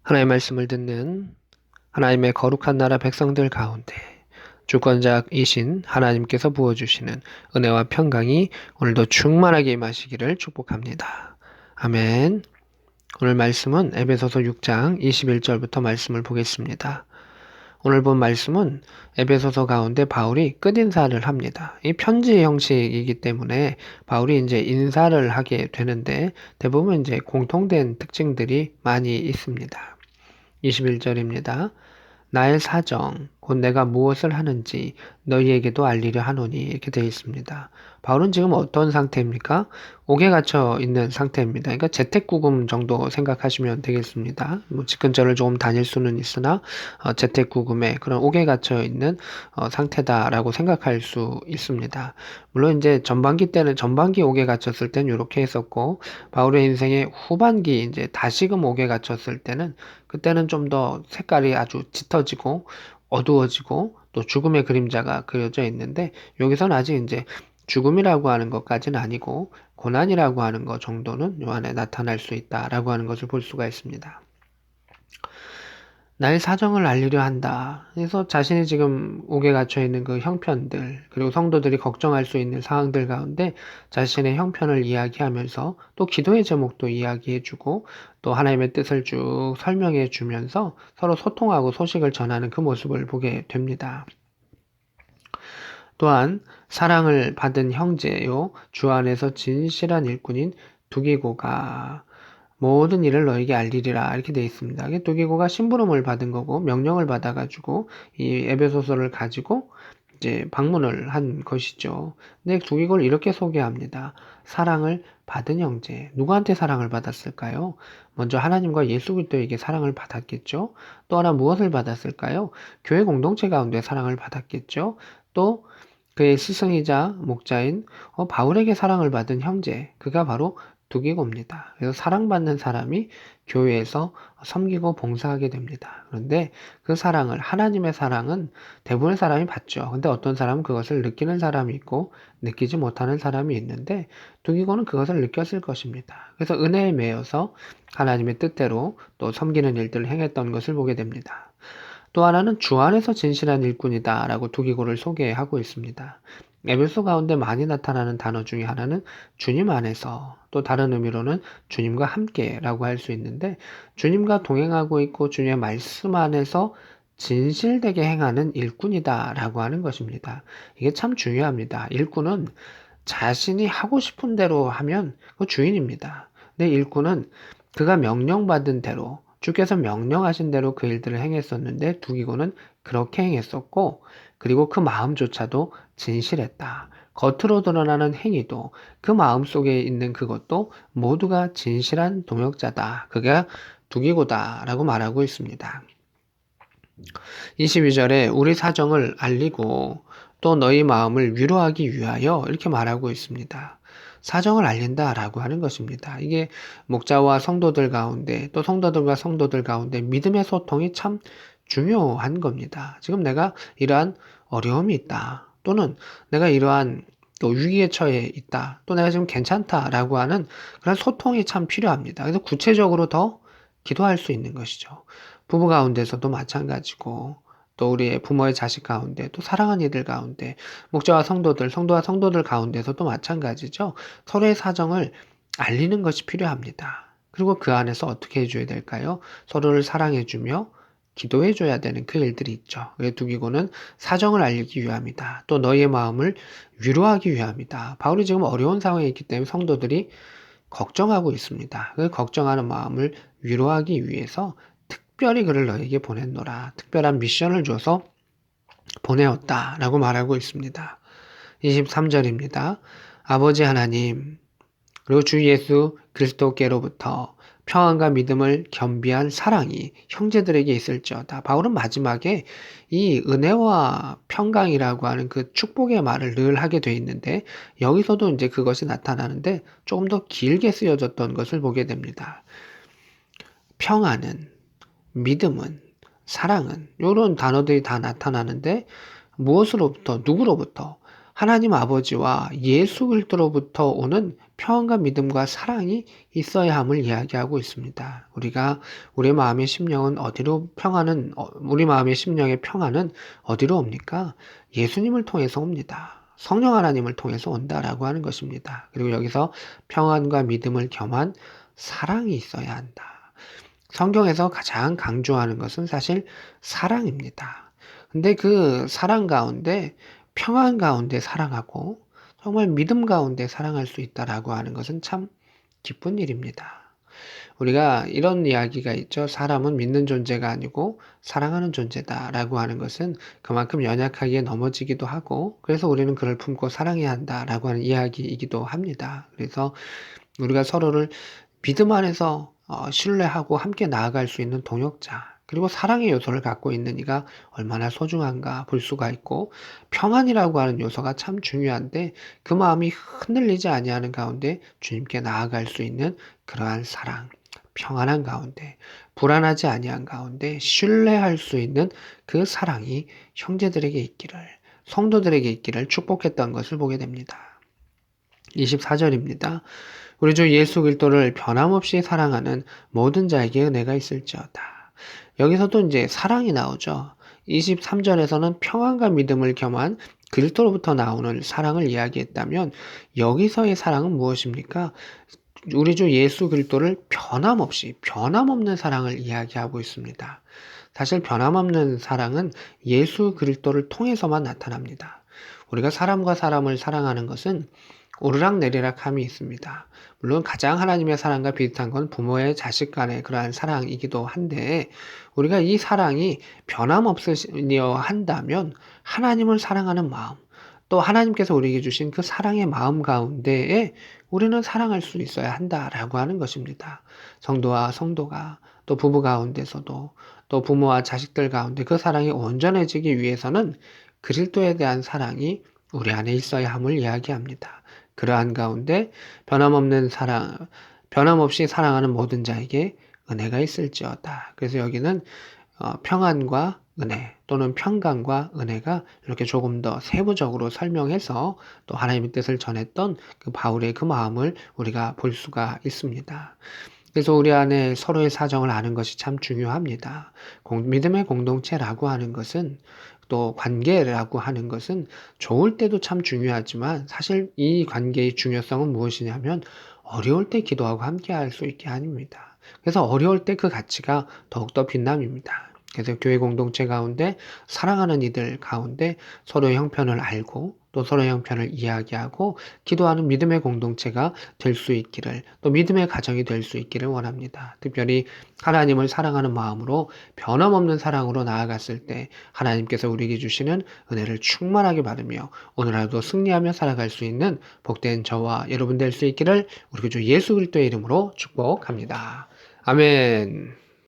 하나님의 말씀을 듣는 하나님의 거룩한 나라 백성들 가운데 주권자이신 하나님께서 부어주시는 은혜와 평강이 오늘도 충만하게 임하시기를 축복합니다. 아멘. 오늘 말씀은 에베소서 6장 21절부터 말씀을 보겠습니다. 오늘 본 말씀은 에베소서 가운데 바울이 끝인사를 합니다. 이 편지 형식이기 때문에 바울이 이제 인사를 하게 되는데 대부분 이제 공통된 특징들이 많이 있습니다. 21절입니다. 나의 사정, 곧 내가 무엇을 하는지 너희에게도 알리려 하노니 이렇게 되어 있습니다. 바울은 지금 어떤 상태입니까? 옥에 갇혀 있는 상태입니다. 그러니까 재택구금 정도 생각하시면 되겠습니다. 뭐 집근처를 조금 다닐 수는 있으나 재택구금에 그런 옥에 갇혀 있는 상태다라고 생각할 수 있습니다. 물론 이제 전반기 때는 전반기 옥에 갇혔을 때는 이렇게 했었고 바울의 인생의 후반기 이제 다시금 옥에 갇혔을 때는 그때는 좀 더 색깔이 아주 짙어지고 어두워지고 또 죽음의 그림자가 그려져 있는데 여기서는 아직 이제 죽음이라고 하는 것까지는 아니고 고난이라고 하는 것 정도는 요 안에 나타날 수 있다라고 하는 것을 볼 수가 있습니다. 나의 사정을 알리려 한다. 그래서 자신이 지금 옥에 갇혀 있는 그 형편들, 그리고 성도들이 걱정할 수 있는 상황들 가운데 자신의 형편을 이야기하면서 또 기도의 제목도 이야기해주고 또 하나님의 뜻을 쭉 설명해 주면서 서로 소통하고 소식을 전하는 그 모습을 보게 됩니다. 또한 사랑을 받은 형제요, 주 안에서 진실한 일꾼인 두기고가 모든 일을 너에게 알리리라 이렇게 되어 있습니다. 이게 두기고가 심부름을 받은 거고 명령을 받아가지고 이 에베소서를 가지고 이제 방문을 한 것이죠. 근데 두기고를 이렇게 소개합니다. 사랑을 받은 형제. 누구한테 사랑을 받았을까요? 먼저 하나님과 예수 그리스도에게 사랑을 받았겠죠. 또 하나 무엇을 받았을까요? 교회 공동체 가운데 사랑을 받았겠죠. 또 그의 스승이자 목자인 바울에게 사랑을 받은 형제, 그가 바로 두기고입니다. 그래서 사랑받는 사람이 교회에서 섬기고 봉사하게 됩니다. 그런데 그 사랑을, 하나님의 사랑은 대부분의 사람이 받죠. 근데 어떤 사람은 그것을 느끼는 사람이 있고 느끼지 못하는 사람이 있는데 두기고는 그것을 느꼈을 것입니다. 그래서 은혜에 매여서 하나님의 뜻대로 또 섬기는 일들을 행했던 것을 보게 됩니다. 또 하나는 주 안에서 진실한 일꾼이다 라고 두기고를 소개하고 있습니다. 에베소 가운데 많이 나타나는 단어 중에 하나는 주님 안에서, 또 다른 의미로는 주님과 함께 라고 할 수 있는데 주님과 동행하고 있고 주님의 말씀 안에서 진실되게 행하는 일꾼이다 라고 하는 것입니다. 이게 참 중요합니다. 일꾼은 자신이 하고 싶은 대로 하면 그 주인입니다. 근데 일꾼은 그가 명령받은 대로, 주께서 명령하신 대로 그 일들을 행했었는데 두기고는 그렇게 행했었고, 그리고 그 마음조차도 진실했다. 겉으로 드러나는 행위도 그 마음 속에 있는 그것도 모두가 진실한 동역자다. 그게 두기고다라고 말하고 있습니다. 22절에 우리 사정을 알리고 또 너희 마음을 위로하기 위하여 이렇게 말하고 있습니다. 사정을 알린다라고 하는 것입니다. 이게 목자와 성도들 가운데 또 성도들과 성도들 가운데 믿음의 소통이 참 중요한 겁니다. 지금 내가 이러한 어려움이 있다. 또는 내가 이러한 또 위기에 처해 있다. 또 내가 지금 괜찮다라고 하는 그런 소통이 참 필요합니다. 그래서 구체적으로 더 기도할 수 있는 것이죠. 부부 가운데서도 마찬가지고 또 우리의 부모의 자식 가운데 또 사랑하는 이들 가운데 목자와 성도들, 성도와 성도들 가운데서도 마찬가지죠. 서로의 사정을 알리는 것이 필요합니다. 그리고 그 안에서 어떻게 해줘야 될까요? 서로를 사랑해주며 기도해줘야 되는 그 일들이 있죠. 두기고는 사정을 알리기 위함이다. 또 너희의 마음을 위로하기 위함이다. 바울이 지금 어려운 상황에 있기 때문에 성도들이 걱정하고 있습니다. 그 걱정하는 마음을 위로하기 위해서 특별히 그를 너에게 보냈노라. 특별한 미션을 줘서 보내었다라고 말하고 있습니다. 23절입니다. 아버지 하나님, 그리고 주 예수 그리스도께로부터 평안과 믿음을 겸비한 사랑이 형제들에게 있을지어다. 바울은 마지막에 이 은혜와 평강이라고 하는 그 축복의 말을 늘 하게 돼 있는데 여기서도 이제 그것이 나타나는데 조금 더 길게 쓰여졌던 것을 보게 됩니다. 평안은, 믿음은, 사랑은 이런 단어들이 다 나타나는데 무엇으로부터, 누구로부터? 하나님 아버지와 예수 그리스도로부터 오는 평안과 믿음과 사랑이 있어야 함을 이야기하고 있습니다. 우리 마음의 심령은 우리 마음의 심령의 평안은 어디로 옵니까? 예수님을 통해서 옵니다. 성령 하나님을 통해서 온다라고 하는 것입니다. 그리고 여기서 평안과 믿음을 겸한 사랑이 있어야 한다. 성경에서 가장 강조하는 것은 사실 사랑입니다. 근데 그 사랑 가운데 평안 가운데 사랑하고 정말 믿음 가운데 사랑할 수 있다라고 하는 것은 참 기쁜 일입니다. 우리가 이런 이야기가 있죠. 사람은 믿는 존재가 아니고 사랑하는 존재다라고 하는 것은 그만큼 연약하게 넘어지기도 하고 그래서 우리는 그를 품고 사랑해야 한다라고 하는 이야기이기도 합니다. 그래서 우리가 서로를 믿음 안에서 신뢰하고 함께 나아갈 수 있는 동역자, 그리고 사랑의 요소를 갖고 있는 이가 얼마나 소중한가 볼 수가 있고, 평안이라고 하는 요소가 참 중요한데 그 마음이 흔들리지 아니하는 가운데 주님께 나아갈 수 있는 그러한 사랑, 평안한 가운데, 불안하지 아니한 가운데 신뢰할 수 있는 그 사랑이 형제들에게 있기를, 성도들에게 있기를 축복했던 것을 보게 됩니다. 24절입니다. 우리 주 예수 그리스도를 변함없이 사랑하는 모든 자에게 은혜가 있을지어다. 여기서도 이제 사랑이 나오죠. 23절에서는 평안과 믿음을 겸한 그리스도로부터 나오는 사랑을 이야기했다면 여기서의 사랑은 무엇입니까? 우리 주 예수 그리스도를 변함없는 사랑을 이야기하고 있습니다. 사실 변함없는 사랑은 예수 그리스도를 통해서만 나타납니다. 우리가 사람과 사람을 사랑하는 것은 오르락내리락 함이 있습니다. 물론 가장 하나님의 사랑과 비슷한 건 부모의 자식 간의 그러한 사랑이기도 한데 우리가 이 사랑이 변함없으려 한다면 하나님을 사랑하는 마음, 또 하나님께서 우리에게 주신 그 사랑의 마음 가운데에 우리는 사랑할 수 있어야 한다라고 하는 것입니다. 성도와 성도가 또 부부 가운데서도 또 부모와 자식들 가운데 그 사랑이 온전해지기 위해서는 그리스도에 대한 사랑이 우리 안에 있어야 함을 이야기합니다. 그러한 가운데 변함없이 사랑하는 모든 자에게 은혜가 있을지어다. 그래서 여기는 평안과 은혜 또는 평강과 은혜가 이렇게 조금 더 세부적으로 설명해서 또 하나님의 뜻을 전했던 그 바울의 그 마음을 우리가 볼 수가 있습니다. 그래서 우리 안에 서로의 사정을 아는 것이 참 중요합니다. 믿음의 공동체라고 하는 것은 또 관계라고 하는 것은 좋을 때도 참 중요하지만 사실 이 관계의 중요성은 무엇이냐면 어려울 때 기도하고 함께 할 수 있게 아닙니다. 그래서 어려울 때 그 가치가 더욱더 빛납니다. 그래서 교회 공동체 가운데 사랑하는 이들 가운데 서로의 형편을 알고 또 서로의 형편을 이야기하고 기도하는 믿음의 공동체가 될 수 있기를, 또 믿음의 가정이 될 수 있기를 원합니다. 특별히 하나님을 사랑하는 마음으로 변함없는 사랑으로 나아갔을 때 하나님께서 우리에게 주시는 은혜를 충만하게 받으며 오늘 하루도 승리하며 살아갈 수 있는 복된 저와 여러분 될 수 있기를 우리 주 예수 그리스도의 이름으로 축복합니다. 아멘.